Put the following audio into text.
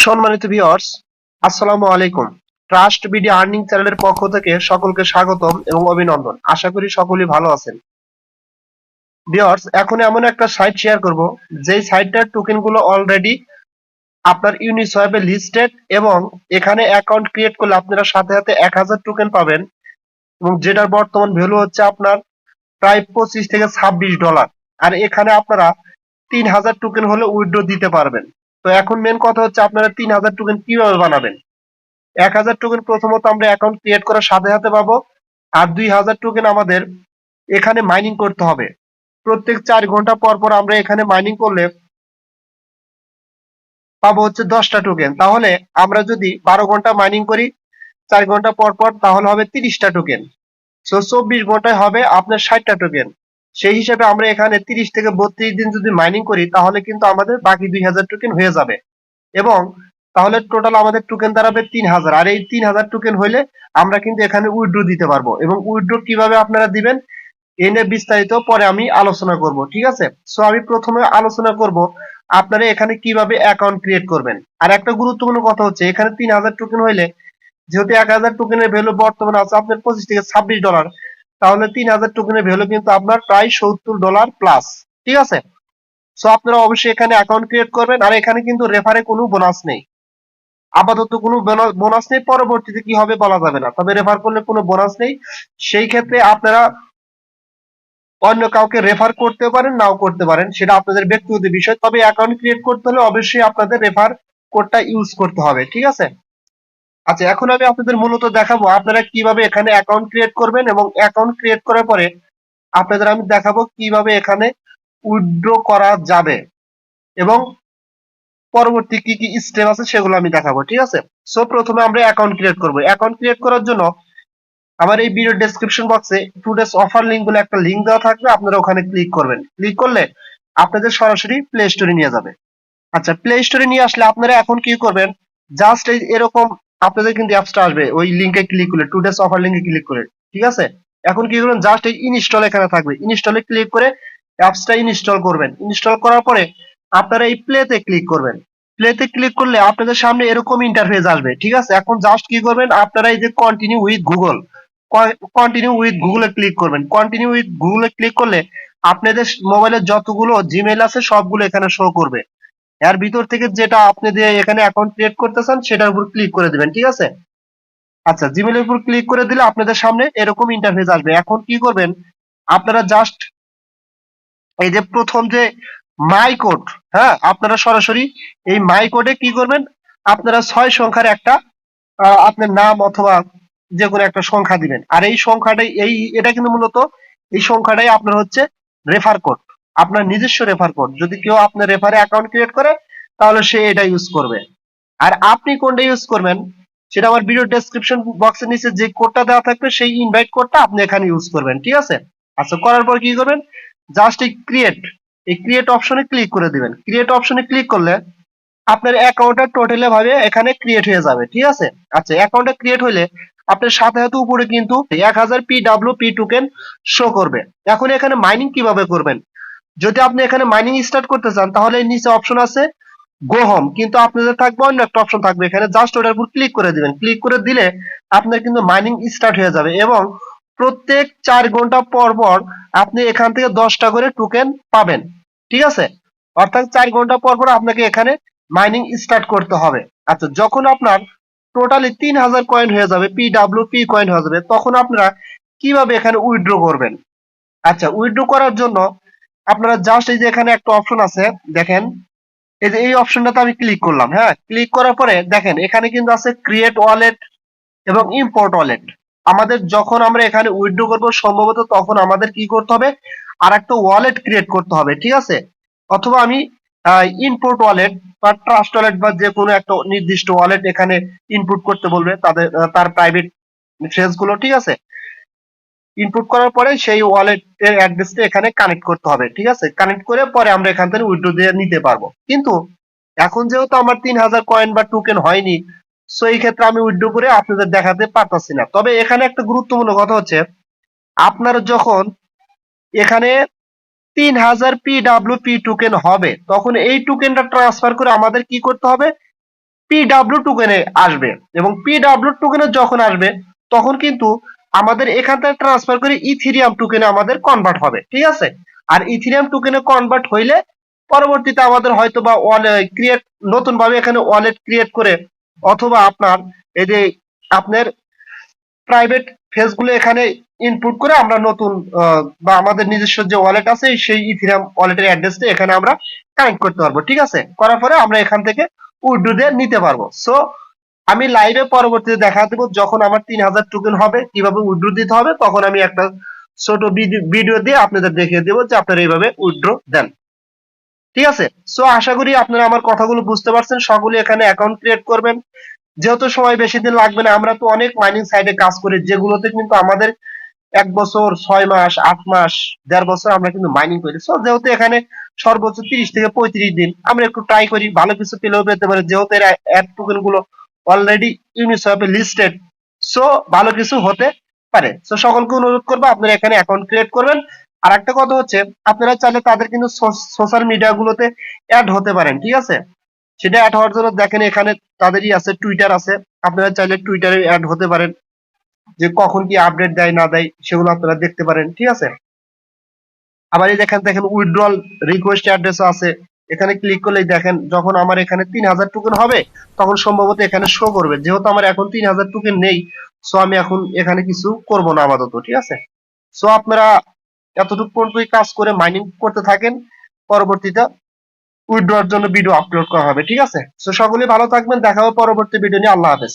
সম্মানিত ভিউয়ার্স, আসসালামু আলাইকুম। ট্রাস্ট বিডি আর্নিং চ্যানেলের পক্ষ থেকে সকলকে স্বাগতম এবং অভিনন্দন। আশা করি সকলেই ভালো আছেন। ভিউয়ার্স, এখন এমন একটা সাইট শেয়ার করব যেই সাইটটার টোকেন গুলো অলরেডি আপনার ইউনিসওয়াপে লিস্টেড এবং এখানে অ্যাকাউন্ট ক্রিয়েট করলে আপনারা সাথে সাথে 1000 টোকেন পাবেন এবং যেটার বর্তমান ভ্যালু হচ্ছে আপনার প্রায় $25 থেকে $26। আর এখানে আপনারা 3000 টোকেন হলে উইথড্র দিতে পারবেন। তো এখন মেন কথা হচ্ছে আপনারা 3000 টোকেন কিভাবে বানাবেন। 1000 টোকেন প্রথমত আমরা অ্যাকাউন্ট ক্রিয়েট করার সাথে সাথে পাবো, আর 2000 টোকেন আমাদের এখানে মাইনিং করতে হবে। প্রত্যেক 4 ঘন্টা পর পর আমরা এখানে মাইনিং করলে পাবো হচ্ছে 10টা টোকেন। তাহলে আমরা যদি 12 ঘন্টা মাইনিং করি 4 ঘন্টা পর পর, তাহলে হবে 30টা টোকেন। সো 24 ঘন্টায় হবে আপনার 60টা টোকেন। সেই হিসাবে আমরা এখানে 30 থেকে 32 দিন যদি মাইনিং করি তাহলে কিন্তু আমাদের বাকি 2000 টোকেন হয়ে যাবে এবং তাহলে টোটাল আমাদের টোকেন দাঁড়াবে 3000। আর এই 3000 টোকেন হইলে আমরা কিন্তু এখানে উইথড্র দিতে পারবো এবং উইথড্র কিভাবে আপনারা দিবেন এ নিয়ে বিস্তারিত পরে আমি আলোচনা করব, ঠিক আছে। সো আমি প্রথমে আলোচনা করব আপনারা এখানে কিভাবে অ্যাকাউন্ট ক্রিয়েট করবেন। আর একটা গুরুত্বপূর্ণ কথা হচ্ছে এখানে 3000 টোকেন হইলে, যেহেতু 1000 টোকেনের ভ্যালু বর্তমানে আছে আপনার $25 থেকে $26, তাহলে 3000 টোকেনের ভ্যালু কিন্তু আপনার প্রায় $70 প্লাস, ঠিক আছে। সো আপনারা অবশ্যই এখানে অ্যাকাউন্ট ক্রিয়েট করবেন। আর এখানে কিন্তু রেফারে কোনো বোনাস নেই, আপাতত কোনো বোনাস নেই, পরবর্তীতে কি হবে বলা যাবে না, তবে রেফার করলে কোনো বোনাস নেই। সেই ক্ষেত্রে আপনারা অন্য কাউকে রেফার করতে পারেন, নাও করতে পারেন, সেটা আপনাদের ব্যক্তিগত বিষয়। তবে অ্যাকাউন্ট ক্রিয়েট করতে হলে অবশ্যই আপনাদের রেফার কোডটা ইউজ করতে হবে, ঠিক আছে। আচ্ছা, এখন আমি আপনাদের মূলত দেখাবো আপনারা কিভাবে এখানে অ্যাকাউন্ট ক্রিয়েট করবেন এবং অ্যাকাউন্ট ক্রিয়েট করার পরে আপনাদের আমি দেখাবো কিভাবে এখানে উইথড্র করা যাবে এবং পরবর্তী কি কি স্টেপ আছে সেগুলো আমি দেখাবো, ঠিক আছে। সো প্রথমে আমরা অ্যাকাউন্ট ক্রিয়েট করব। অ্যাকাউন্ট ক্রিয়েট করার জন্য আমার এই ভিডিও ডেসক্রিপশন বক্সে টুডেস অফার লিংক বলে একটা লিংক দেওয়া থাকবে, আপনারা ওখানে ক্লিক করবেন। ক্লিক করলে আপনাদের সরাসরি প্লে স্টোরে নিয়ে যাবে। আচ্ছা, প্লে স্টোরে নিয়ে আসলে আপনারা এখন কি করবেন, জাস্ট এই এরকম আপনাদের কিন্তু অ্যাপসটা আসবে ওই লিংকে ক্লিক করলে, টুডেস অফার লিংকে ক্লিক করে, ঠিক আছে। এখন কি করবেন, জাস্ট এই ইনস্টল এখানে থাকবে, ইনস্টলে ক্লিক করে অ্যাপসটা ইনস্টল করবেন। ইনস্টল করার পরে আপনারা এই প্লেতে ক্লিক করবেন। প্লেতে ক্লিক করলে আপনাদের সামনে এরকম ইন্টারফেস আসবে, ঠিক আছে। এখন জাস্ট কি করবেন, আপনারা এই যে continue with Google, continue with গুগলে ক্লিক করবেন। কন্টিনিউ উইথ গুগলে ক্লিক করলে আপনাদের মোবাইলে যতগুলো জিমেইল আছে সবগুলো এখানে শো করবে। এর ভিতর থেকে যেটা আপনি দিয়ে এখানে অ্যাকাউন্ট ক্রিয়েট করতে চান সেটার উপর ক্লিক করে দিবেন, ঠিক আছে। আচ্ছা, জিমেইলের উপর ক্লিক করে দিলে আপনাদের সামনে এরকম ইন্টারফেস আসবে। এখন কি করবেন, আপনারা জাস্ট এই যে প্রথম যে মাই কোড, হ্যাঁ, আপনারা সরাসরি এই মাই কোডে কি করবেন, আপনারা 6 সংখ্যার একটা আপনার নাম অথবা যে কোনো একটা সংখ্যা দিবেন। আর এই সংখ্যাটাই এটা কিন্তু মূলত এই সংখ্যাটাই আপনার হচ্ছে রেফার কোড, আপনার নিজস্ব রেফার কোড। যদি কেউ আপনার রেফারে অ্যাকাউন্ট ক্রিয়েট করে তাহলে সে এটা ইউজ করবে। আর আপনি কোনটা ইউজ করবেন সেটা আমার ভিডিও ডেসক্রিপশন বক্সের নিচে যে কোডটা দেওয়া থাকবে সেই ইনভাইট কোডটা আপনি এখানে ইউজ করবেন, ঠিক আছে। আচ্ছা, করার পর কি করবেন, জাস্ট এই ক্রিয়েট অপশনে ক্লিক করে দিবেন। ক্রিয়েট অপশনে ক্লিক করলে আপনার অ্যাকাউন্টটা টোটালি ভাবে এখানে ক্রিয়েট হয়ে যাবে, ঠিক আছে। আচ্ছা, অ্যাকাউন্টটা ক্রিয়েট হলে আপনার সাথে সাথে উপরে কিন্তু 1000 PWP টোকেন শো করবে। এখন এখানে মাইনিং কিভাবে করবেন, যদি আপনি এখানে মাইনিং স্টার্ট করতে চান তাহলে এর নিচে অপশন আছে গো হোম, কিন্তু আপনাদের থাকবে অন্য একটা অপশন থাকবে এখানে, জাস্ট ওটার উপর ক্লিক করে দিবেন। ক্লিক করে দিলে আপনার কিন্তু মাইনিং স্টার্ট হয়ে যাবে এবং প্রত্যেক 4 ঘন্টা পর পর আপনি এখান থেকে 10টা করে টোকেন পাবেন, ঠিক আছে। অর্থাৎ 4 ঘন্টা পর পর আপনাকে এখানে মাইনিং স্টার্ট করতে হবে। আচ্ছা, যখন আপনার টোটালি 3000 কয়েন হয়ে যাবে, PWP কয়েন হয়ে যাবে, তখন আপনারা কিভাবে এখানে উইথড্র করবেন। আচ্ছা, উইথড্র করার জন্য আপনারা জাস্ট এই যে এখানে একটা অপশন আছে দেখেন, এই যে এই অপশনটাতে আমি ক্লিক করলাম। হ্যাঁ, ক্লিক করার পরে দেখেন এখানে কিন্তু আছে ক্রিয়েট ওয়ালেট এবং ইম্পোর্ট ওয়ালেট। আমাদের যখন আমরা এখানে উইথড্র করব সম্ভবত তখন আমাদের কি করতে হবে, আর একটা ওয়ালেট ক্রিয়েট করতে হবে, ঠিক আছে। অথবা আমি ইনপুট ওয়ালেট বা ট্রাস্ট ওয়ালেট বা যে কোনো একটা নির্দিষ্ট ওয়ালেট এখানে ইনপুট করতে বলবে তার প্রাইভেট ফ্রেজ গুলো, ঠিক আছে। ইনপুট করার পরে সেই ওয়ালেটের অ্যাড্রেসটা এখানে কানেক্ট করতে হবে, ঠিক আছে। কানেক্ট করে পরে আমরা এখান থেকে উইথড্র দিয়ে নিতে পারবো। কিন্তু এখন যেহেতু আমার 3000 কয়েন বা টোকেন হয়নি, সো এই ক্ষেত্রে আমি উইথড্র করে আপনাদের দেখাতে পারতাছি না। তবে এখানে একটা গুরুত্বপূর্ণ কথা হচ্ছে, আপনারা যখন এখানে 3000 PWP টোকেন হবে তখন এই টোকেনটা ট্রান্সফার করে আমাদের কি করতে হবে, পিডব্লিউ টোকেনে আসবে, এবং পিডব্লিউ টোকেনে যখন আসবে তখন কিন্তু আমাদের এখান থেকে ট্রান্সফার করে ইথেরিয়াম টোকেনে আমাদের কনভার্ট হবে, ঠিক আছে। আর ইথেরিয়াম টোকেনে কনভার্ট হইলে পরবর্তীতে আমাদের হয়তো বা ক্রিয়েট, নতুন ভাবে এখানে ওয়ালেট ক্রিয়েট করে, অথবা আপনার এই যে আপনার প্রাইভেট ফেজ গুলো এখানে ইনপুট করে আমরা নতুন বা আমাদের নিজস্ব যে ওয়ালেট আছে সেই ইথেরিয়াম ওয়ালেটের অ্যাড্রেসটা এখানে আমরা কানেক্ট করতে পারবো, ঠিক আছে। করার পরে আমরা এখান থেকে উইথড্র দিয়ে নিতে পারবো। সো আমি লাইভে পরবর্তীতে দেখা দেবো যখন আমার 3000 টোকেন হবে কিভাবে উইথড্র দিতে হবে, তখন আমি একটা ছোট ভিডিও দিয়ে আপনাদের দেখিয়ে দেবো যে আপনারা এইভাবে উইথড্র দেন, ঠিক আছে। সো আশা করি আপনারা আমার কথাগুলো বুঝতে পারছেন। সকলে এখানে অ্যাকাউন্ট ক্রিয়েট করবেন, যেহেতু সময় বেশি দিন লাগবে না। আমরা তো অনেক মাইনিং সাইটে কাজ করি যেগুলোতে কিন্তু আমাদের 1 বছর, 6 মাস, 8 মাস, 1.5 বছর আমরা কিন্তু মাইনিং করি। সো যেহেতু এখানে সর্বোচ্চ 30 থেকে 35 দিন আমরা একটু ট্রাই করি, ভালো কিছু পেলেও পেতে পারি, যেহেতু এর অ্যাড টোকেন গুলো অলরেডি ইউনিসওয়াপে লিস্টেড। সো ভালো কিছু হতে পারে। সো সকলকে অনুরোধ করবো আপনারা এখানে অ্যাকাউন্ট ক্রিয়েট করবেন। আর একটা কথা হচ্ছে, আপনারা চাইলে তাদের কিন্তু সোশ্যাল মিডিয়া গুলোতে অ্যাড হতে পারেন, ঠিক আছে। সেটা অ্যাড হওয়ার জন্য দেখেন এখানে তাদেরই আছে, টুইটার আছে, আপনারা চাইলে টুইটারে অ্যাড হতে পারেন, যে কখন কি আপডেট দেয় না দেয় সেগুলো আপনারা দেখতে পারেন, ঠিক আছে। আবার এই দেখেন দেখেন উইথড্রল রিকোয়েস্ট অ্যাড্রেস আছে, এখানে ক্লিক করলেই দেখেন যখন আমার এখানে 3000 টোকেন হবে তখন সম্ভবত এখানে শো করবে। যেহেতু আমার এখন 3000 টোকেন নেই, সো আমি এখন এখানে কিছু করব না আপাতত, ঠিক আছে। সো আপনারা এতটুকু পর্যন্তই কাজ করে মাইনিং করতে থাকেন, পরবর্তীতে উইথড্রর জন্য ভিডিও আপলোড করা হবে, ঠিক আছে। সো সকলে ভালো থাকবেন, দেখা হবে পরবর্তী ভিডিও নিয়ে। আল্লাহ হাফেজ।